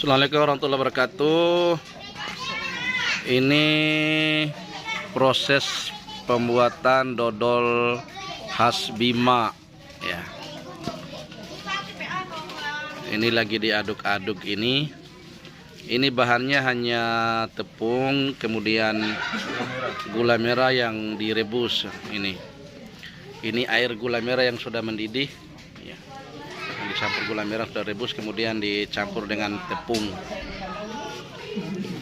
Assalamualaikum warahmatullahi wabarakatuh. Ini proses pembuatan dodol khas Bima ya. Ini lagi diaduk-aduk ini. Ini bahannya hanya tepung, kemudian gula merah yang direbus Ini air gula merah yang sudah mendidih. Dicampur gula merah sudah rebus, kemudian dicampur dengan tepung.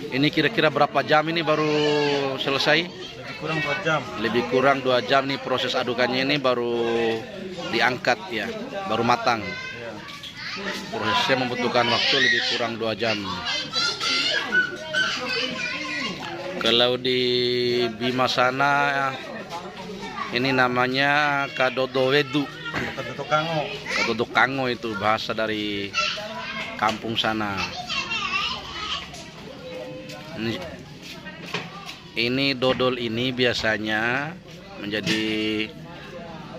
Ini kira-kira berapa jam ini baru selesai? Lebih kurang 2 jam. Lebih kurang 2 jam nih proses adukannya, ini baru diangkat ya, baru matang. Prosesnya membutuhkan waktu lebih kurang 2 jam. Kalau di Bima sana ini namanya kadodowedu. Kadodo Kango itu bahasa dari kampung sana. Ini dodol ini biasanya menjadi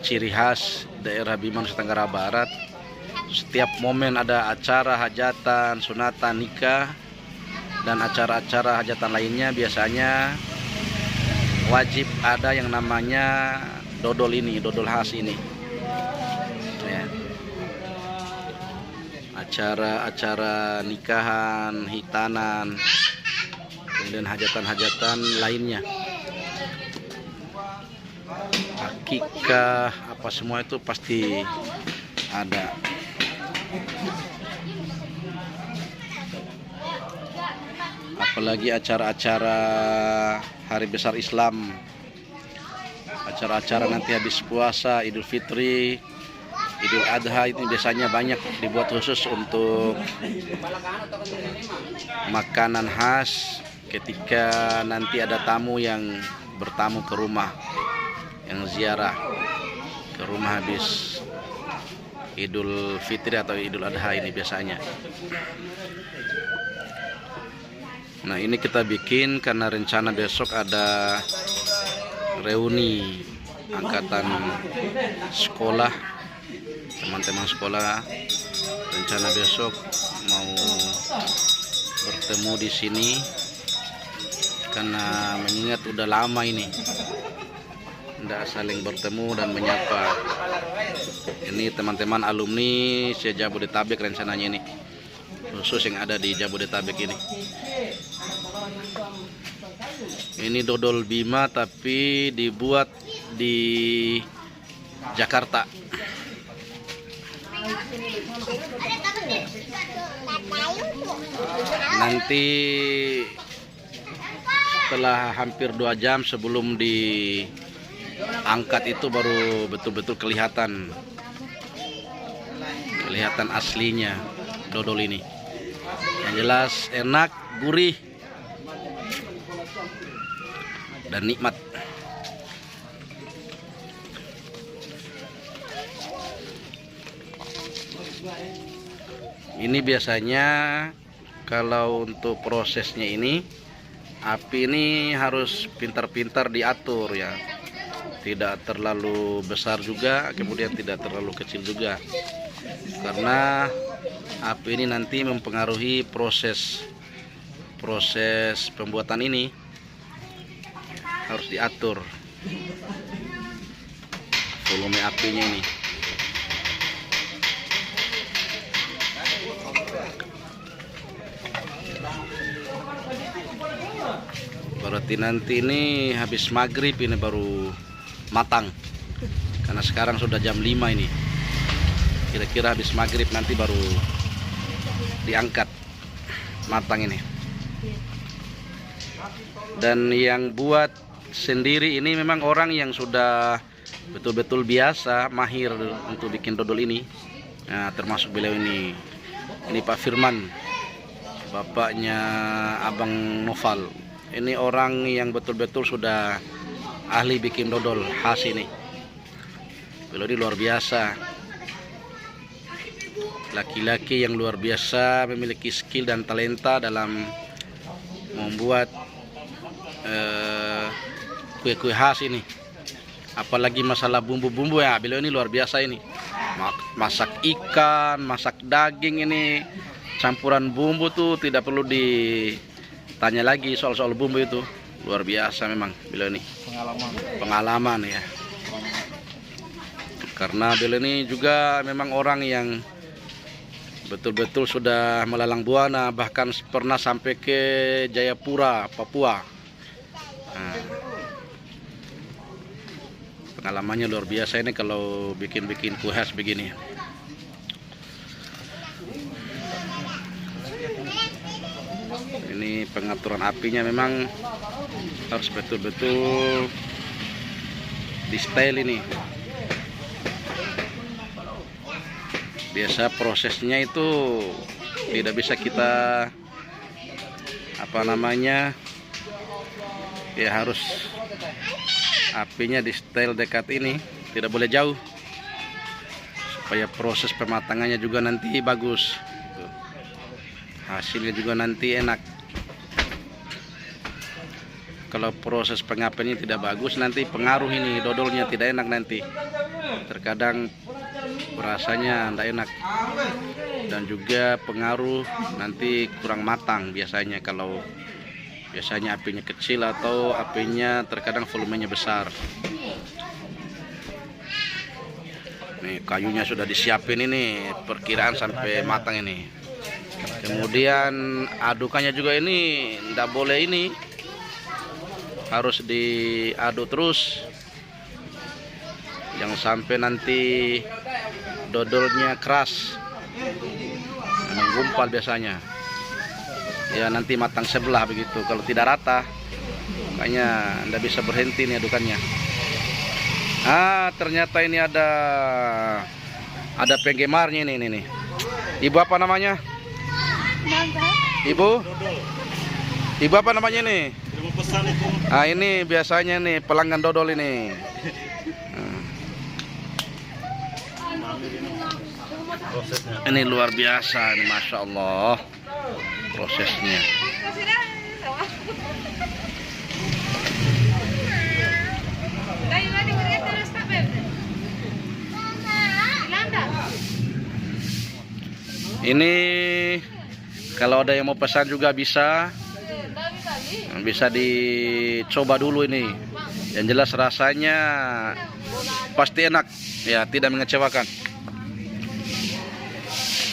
ciri khas daerah Bima, Nusa Tenggara Barat. Setiap momen ada acara hajatan, sunatan, nikah, dan acara-acara hajatan lainnya biasanya wajib ada yang namanya dodol ini, dodol khas ini. Acara-acara nikahan, hitanan, kemudian hajatan-hajatan lainnya, akikah, apa semua itu pasti ada. Apalagi acara-acara hari besar Islam, acara-acara nanti habis puasa, Idul Fitri, Idul Adha, itu biasanya banyak dibuat khusus untuk makanan khas ketika nanti ada tamu yang bertamu ke rumah, yang ziarah ke rumah habis Idul Fitri atau Idul Adha ini biasanya. Nah, ini kita bikin karena rencana besok ada reuni angkatan sekolah, teman-teman sekolah. Rencana besok mau bertemu di sini karena mengingat udah lama ini tidak saling bertemu dan menyapa. Ini teman-teman alumni se-Jabodetabek rencananya ini, khusus yang ada di Jabodetabek ini. Ini dodol Bima tapi dibuat di Jakarta. Nanti setelah hampir 2 jam sebelum diangkat itu baru betul-betul kelihatan aslinya dodol ini. Yang jelas enak, gurih, dan nikmat. Ini biasanya kalau untuk prosesnya ini, api ini harus pintar-pintar diatur ya. Tidak terlalu besar juga, kemudian tidak terlalu kecil juga. Karena api ini nanti mempengaruhi proses pembuatan ini. Harus diatur volume apinya ini. Berarti nanti ini habis maghrib ini baru matang, karena sekarang sudah jam 5 ini. Kira-kira habis maghrib nanti baru diangkat matang ini. Dan yang buat sendiri ini memang orang yang sudah betul-betul biasa, mahir untuk bikin dodol ini. Nah, termasuk beliau ini Pak Firman, bapaknya Abang Noval. Ini orang yang betul-betul sudah ahli bikin dodol khas ini. Beliau ini luar biasa, laki-laki yang luar biasa, memiliki skill dan talenta dalam membuat kue-kue khas ini. Apalagi masalah bumbu-bumbu ya, beliau ini luar biasa ini. Masak ikan, masak daging ini campuran bumbu tuh tidak perlu ditanya lagi soal bumbu itu. Luar biasa memang beliau ini. Pengalaman ya. Karena beliau ini juga memang orang yang betul-betul sudah melalang buana, bahkan pernah sampai ke Jayapura, Papua. Nah, pengalamannya luar biasa ini kalau bikin kue khas begini. Ini pengaturan apinya memang harus betul-betul di style ini. Biasa prosesnya itu tidak bisa kita ya harus apinya di style dekat ini, tidak boleh jauh supaya proses pematangannya juga nanti bagus, hasilnya juga nanti enak. Kalau proses pengapennya tidak bagus, nanti pengaruh ini dodolnya tidak enak nanti. Terkadang rasanya tidak enak dan juga pengaruh nanti kurang matang biasanya kalau biasanya apinya kecil atau apinya terkadang volumenya besar. Nih kayunya sudah disiapin ini, perkiraan sampai matang ini. Kemudian adukannya juga ini tidak boleh ini, harus diaduk terus, jangan sampai nanti dodolnya keras, menggumpal biasanya. Ya nanti matang sebelah begitu. Kalau tidak rata, makanya anda bisa berhenti nih adukannya. Ternyata ini ada penggemarnya ini nih. Ibu apa namanya? Ibu apa namanya nih? Ini biasanya nih pelanggan dodol ini. Ini luar biasa, ini masya Allah prosesnya. Ini kalau ada yang mau pesan juga bisa dicoba dulu ini. Yang jelas rasanya pasti enak ya, tidak mengecewakan.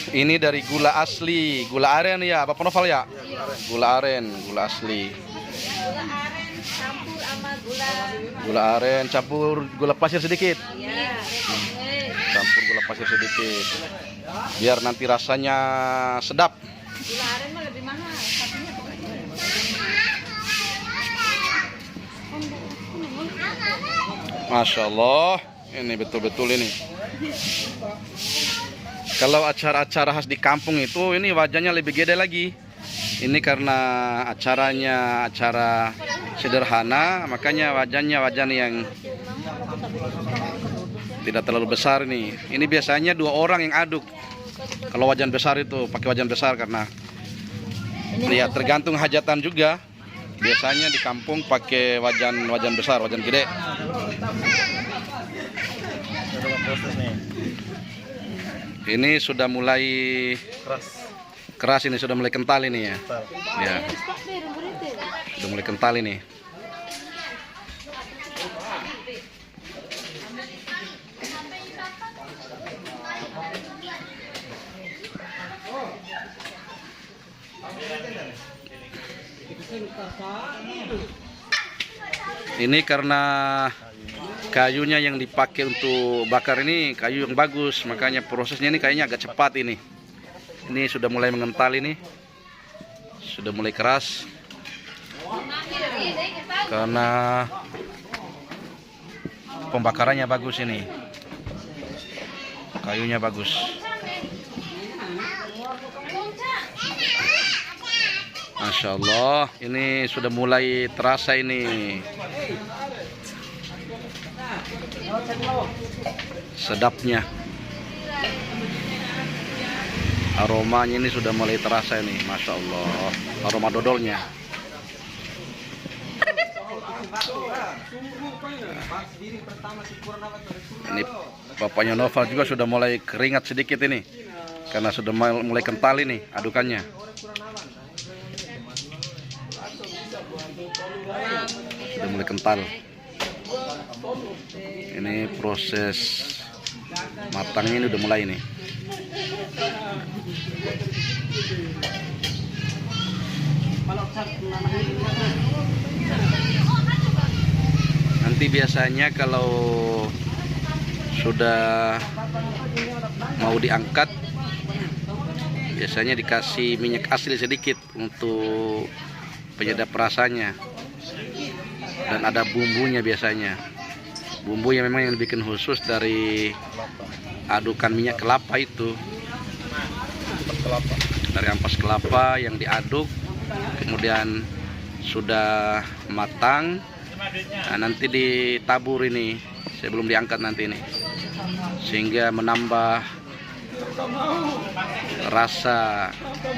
Ini dari gula asli, gula aren ya, Bapak Noval ya? Gula aren, gula asli. Gula aren campur gula pasir sedikit. Campur gula pasir sedikit. Biar nanti rasanya sedap. Gula aren mah lebih mahal. Masya Allah, ini betul-betul ini. Kalau acara-acara khas di kampung itu ini wajahnya lebih gede lagi. Ini karena acaranya acara sederhana, makanya wajahnya yang tidak terlalu besar ini. Ini biasanya 2 orang yang aduk. Kalau wajan besar itu pakai wajan besar karena ya tergantung hajatan juga. Biasanya di kampung pakai wajan besar, wajan gede. Ini sudah mulai keras ini, sudah mulai kental ini ya. Ya. Sudah mulai kental ini. Ini karena kayunya yang dipakai untuk bakar ini kayu yang bagus, makanya prosesnya ini kayaknya agak cepat ini. Ini sudah mulai mengental ini, sudah mulai keras karena pembakarannya bagus ini, kayunya bagus. Masya Allah, ini sudah mulai terasa ini sedapnya, aromanya ini sudah mulai terasa ini, Masya Allah, aroma dodolnya. Ini bapaknya Noval juga sudah mulai keringat sedikit ini, karena sudah mulai kental ini adukannya. Sudah mulai kental. Ini proses matangnya ini udah mulai nih. Nanti biasanya kalau sudah mau diangkat, biasanya dikasih minyak asli sedikit untuk penyedap rasanya, dan ada bumbunya biasanya. Bumbu yang memang yang dibikin khusus dari adukan minyak kelapa itu, dari ampas kelapa yang diaduk, kemudian sudah matang. Nah, nanti ditabur ini sebelum diangkat nanti ini, sehingga menambah rasa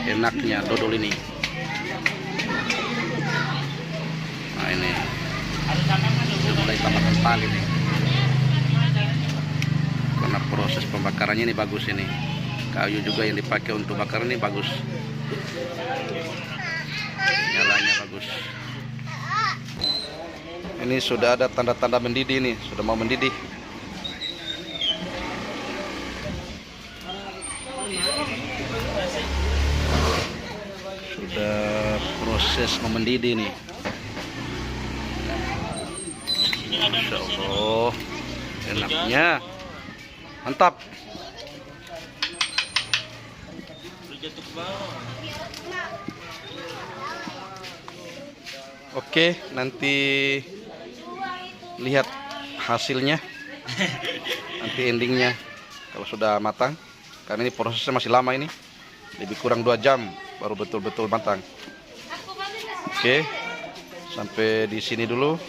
enaknya dodol ini. Nah, ini sudah mulai tambah kental ini, karena proses pembakarannya ini bagus ini. Kayu juga yang dipakai untuk bakar ini bagus, nyalanya bagus. Ini sudah ada tanda-tanda mendidih nih, sudah mau mendidih. Sudah proses mendidih nih. Masya Allah, enaknya, mantap. Oke, nanti lihat hasilnya, nanti endingnya kalau sudah matang, karena ini prosesnya masih lama, ini lebih kurang 2 jam baru betul-betul matang. Oke, sampai di sini dulu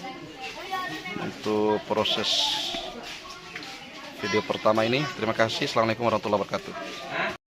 untuk proses video pertama ini. Terima kasih. Assalamualaikum warahmatullahi wabarakatuh.